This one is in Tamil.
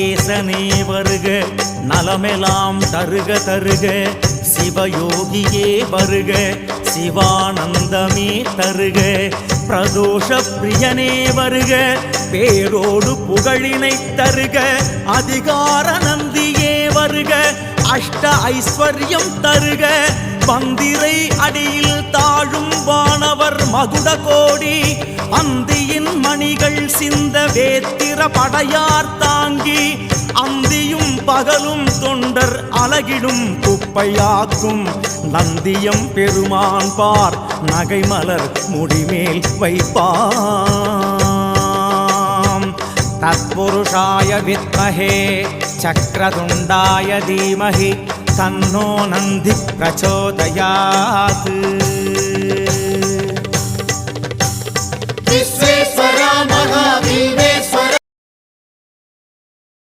ஈசனே வருக, நலமெலாம் தருக தருக, சிவயோகியே வருக, சிவானந்தமே தருக, பிரதோஷ பிரியனே வருக, பேரோடு புகழினை தருக, அதிகார நந்தியே வருக, அஷ்ட ஐஸ்வர்யம் தருக, பந்திரை அடியில் தாழும் வானவர் மகுட கோடி, அந்தியின் மணிகள் சிந்த வேத்திர படையார் தாங்கி, அந்தியும் பகலும் தொண்டர் அலகிடும் குப்பையாக்கும், நந்தியம் பெருமான் பார் நகைமலர் முடிமேல் வைப்பாம். தத்புருஷாய வித்மஹே சக்ரதுண்டாய தீமஹி தன்னோ நந்தி பிரச்சோதயாத். விஸ்வேஸ்வர மகாவீரே